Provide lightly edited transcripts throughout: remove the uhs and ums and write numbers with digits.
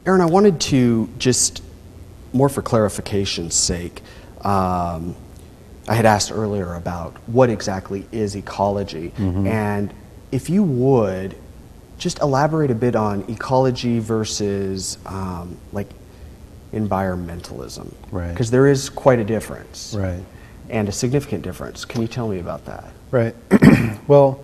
Aaron, I wanted to just, more for clarification's sake, I had asked earlier about what exactly is ecology, and if you would just elaborate a bit on ecology versus like environmentalism, Right. Because there is quite a difference, Right. And a significant difference. Can you tell me about that? Right. Well,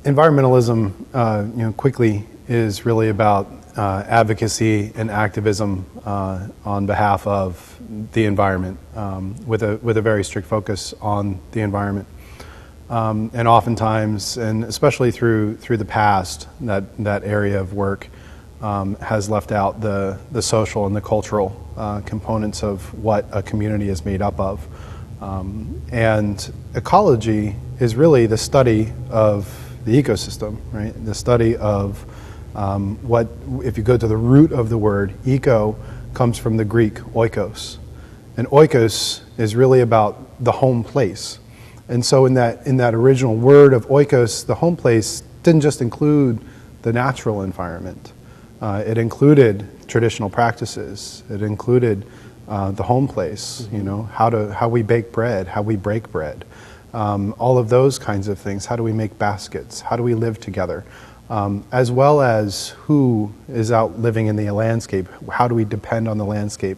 environmentalism, quickly is really about advocacy and activism on behalf of the environment, with a very strict focus on the environment, and oftentimes, and especially through the past, that area of work has left out the social and the cultural components of what a community is made up of, and ecology is really the study of the ecosystem, right? The study of what, if you go to the root of the word, eco comes from the Greek oikos. And oikos is really about the home place. And so in that original word of oikos, the home place didn't just include the natural environment. It included traditional practices. It included the home place, how we bake bread, how we break bread. All of those kinds of things. How do we make baskets? How do we live together? As well as who is out living in the landscape. How do we depend on the landscape?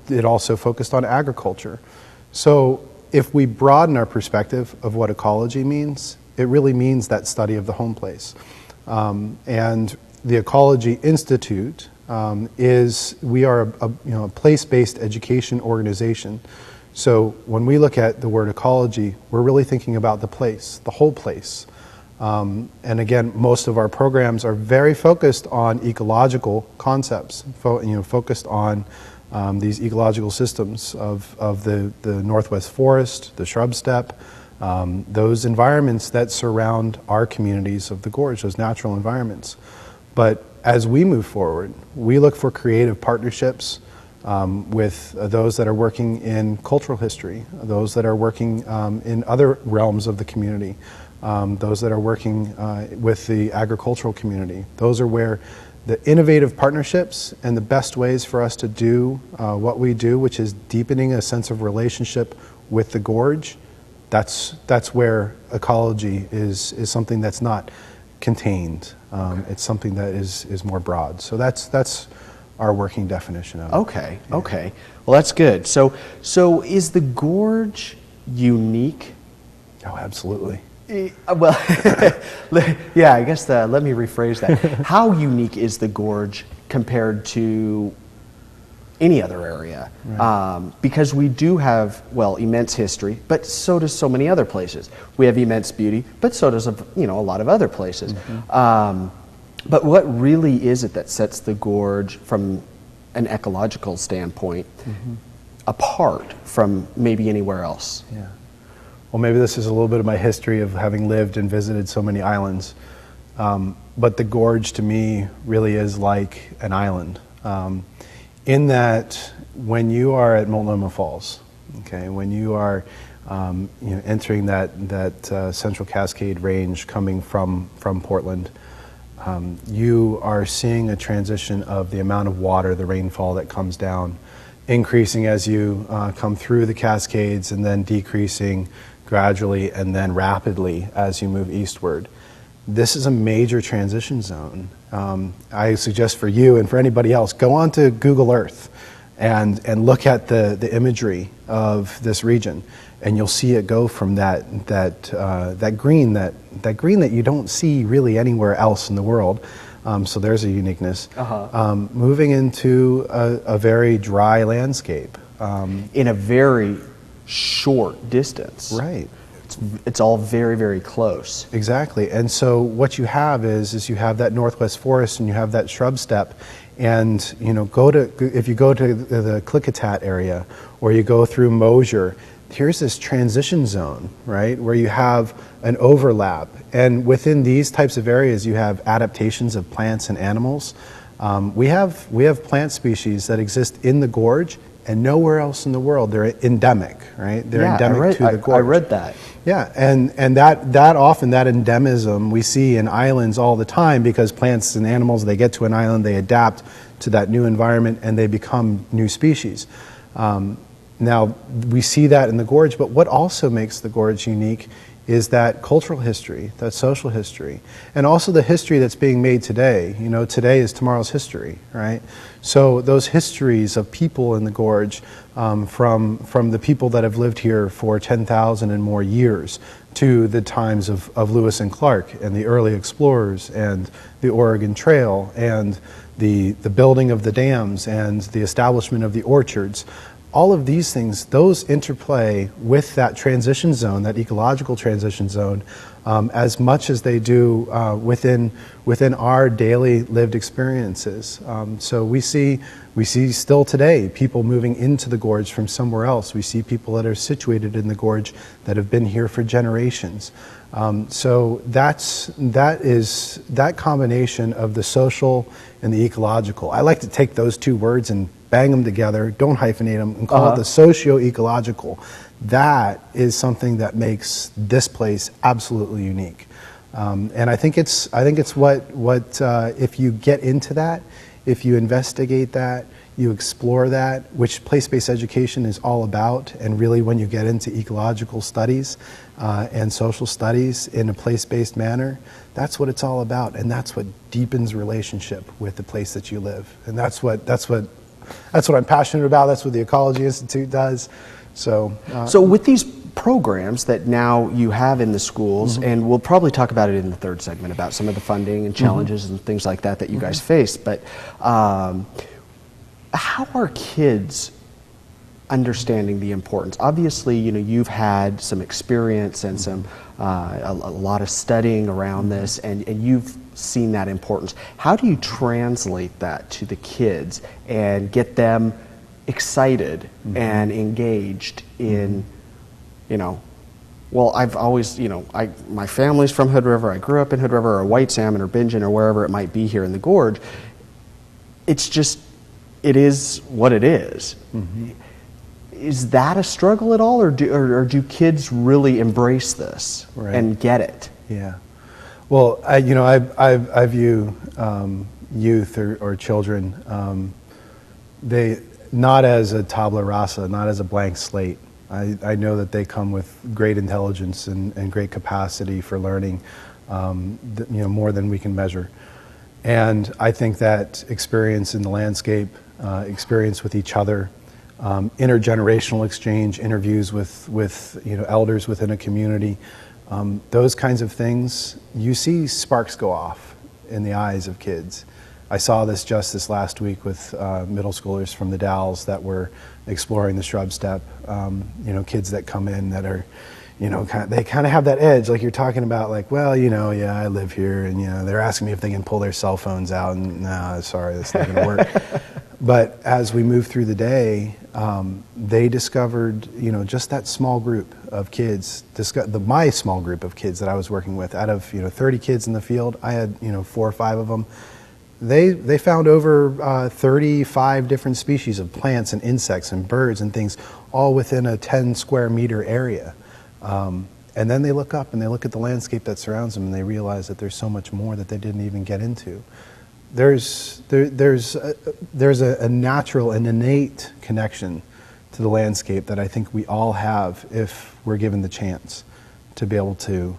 It also focused on agriculture. So if we broaden our perspective of what ecology means, it really means that study of the home place. And the Ecology Institute we are a place-based education organization. So when we look at the word ecology, we're really thinking about the place, the whole place. And again, most of our programs are very focused on ecological concepts, focused on these ecological systems of the Northwest forest, the shrub steppe, those environments that surround our communities of the gorge, those natural environments. But as we move forward, we look for creative partnerships with those that are working in cultural history, those that are working in other realms of the community, those that are working with the agricultural community. Those are where the innovative partnerships and the best ways for us to do what we do, which is deepening a sense of relationship with the gorge, that's where ecology is something that's not contained. It's something that is more broad. So that's our working definition of it. Okay, okay. Well, that's good. So is the gorge unique? Oh, absolutely. Well, yeah, I guess let me rephrase that. How unique is the gorge compared to any other area? Right. Because we do have, immense history, but so does so many other places. We have immense beauty, but so does a lot of other places. But what really is it that sets the gorge from an ecological standpoint apart from maybe anywhere else? Yeah. Well, maybe this is a little bit of my history of having lived and visited so many islands. But the gorge to me really is like an island. In that when you are at Multnomah Falls, okay, when you are entering that Central Cascade Range coming from Portland, you are seeing a transition of the amount of water, the rainfall that comes down, increasing as you come through the Cascades and then decreasing gradually and then rapidly as you move eastward. This is a major transition zone. I suggest for you and for anybody else, go on to Google Earth and look at the imagery of this region, and you'll see it go from that green that you don't see really anywhere else in the world. So there's a uniqueness. Moving into a very dry landscape. In a very short distance. Right. It's all very, very close. Exactly. And so what you have is you have that Northwest forest and you have that shrub steppe, and if you go to the Klickitat area or you go through Mosier, here's this transition zone, right, where you have an overlap. And within these types of areas you have adaptations of plants and animals. We have plant species that exist in the gorge and nowhere else in the world. They're endemic, right? They're Yeah, endemic to the gorge. I read that. Yeah, and that often, that endemism we see in islands all the time, because plants and animals, they get to an island, they adapt to that new environment, and they become new species. Now, we see that in the gorge, but what also makes the gorge unique is that cultural history, that social history, and also the history that's being made today. You know, today is tomorrow's history, right? So those histories of people in the gorge, from the people that have lived here for 10,000 and more years, to the times of Lewis and Clark and the early explorers and the Oregon Trail and the building of the dams and the establishment of the orchards. All of these things, those interplay with that transition zone, that ecological transition zone, as much as they do within our daily lived experiences. So we see still today people moving into the gorge from somewhere else. We see people that are situated in the gorge that have been here for generations. So that combination of the social and the ecological. I like to take those two words and bang them together, don't hyphenate them, and call it the socio-ecological. That is something that makes this place absolutely unique. And I think it's what if you get into that, if you investigate that, you explore that, which place-based education is all about, and really when you get into ecological studies and social studies in a place-based manner, that's what it's all about, and that's what deepens relationship with the place that you live. And that's what I'm passionate about. That's what the Ecology Institute does. So with these programs that now you have in the schools, and we'll probably talk about it in the third segment about some of the funding and challenges and things like that you guys face, but how are kids understanding the importance? Obviously, you know, you've had some experience and some a lot of studying around this, and you've seen that importance. How do you translate that to the kids and get them excited and engaged in, you know, well, I've always, you know, my family's from Hood River, I grew up in Hood River, or White Salmon, or Bingen, or wherever it might be here in the gorge. It's just, it is what it is. Is that a struggle at all, or do kids really embrace this and get it? Yeah. Well, I view youth or children, they not as a tabula rasa, not as a blank slate. I know that they come with great intelligence and great capacity for learning, more than we can measure. And I think that experience in the landscape, experience with each other, intergenerational exchange, interviews with elders within a community, those kinds of things, you see sparks go off in the eyes of kids. I saw this just this last week with middle schoolers from the Dalles that were exploring the shrub steppe. Kids that come in that are, they kind of have that edge, like you're talking about, like, well, yeah, I live here, and they're asking me if they can pull their cell phones out, and no, sorry, that's not going to work. But as we moved through the day, they discovered, just that small group of kids, my small group of kids that I was working with. Out of 30 kids in the field, I had 4 or 5 of them. They found over 35 different species of plants and insects and birds and things, all within a 10 square meter area. And then they look up and they look at the landscape that surrounds them, and they realize that there's so much more that they didn't even get into. There's a natural and innate connection to the landscape that I think we all have if we're given the chance to be able to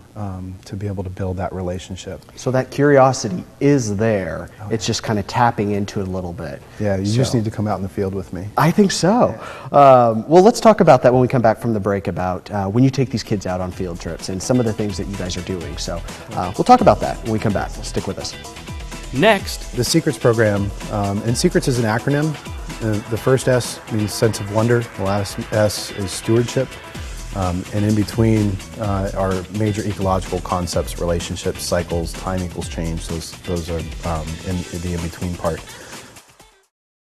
build that relationship. So that curiosity is there. It's just kind of tapping into it a little bit. Yeah, you just need to come out in the field with me. I think so. Yeah. Well, let's talk about that when we come back from the break, about when you take these kids out on field trips and some of the things that you guys are doing. So we'll talk about that when we come back. Stick with us. Next, the Secrets program, and Secrets is an acronym. The first S means sense of wonder, the last S is stewardship, and in between are major ecological concepts, relationships, cycles, time equals change. Those are in the in-between part.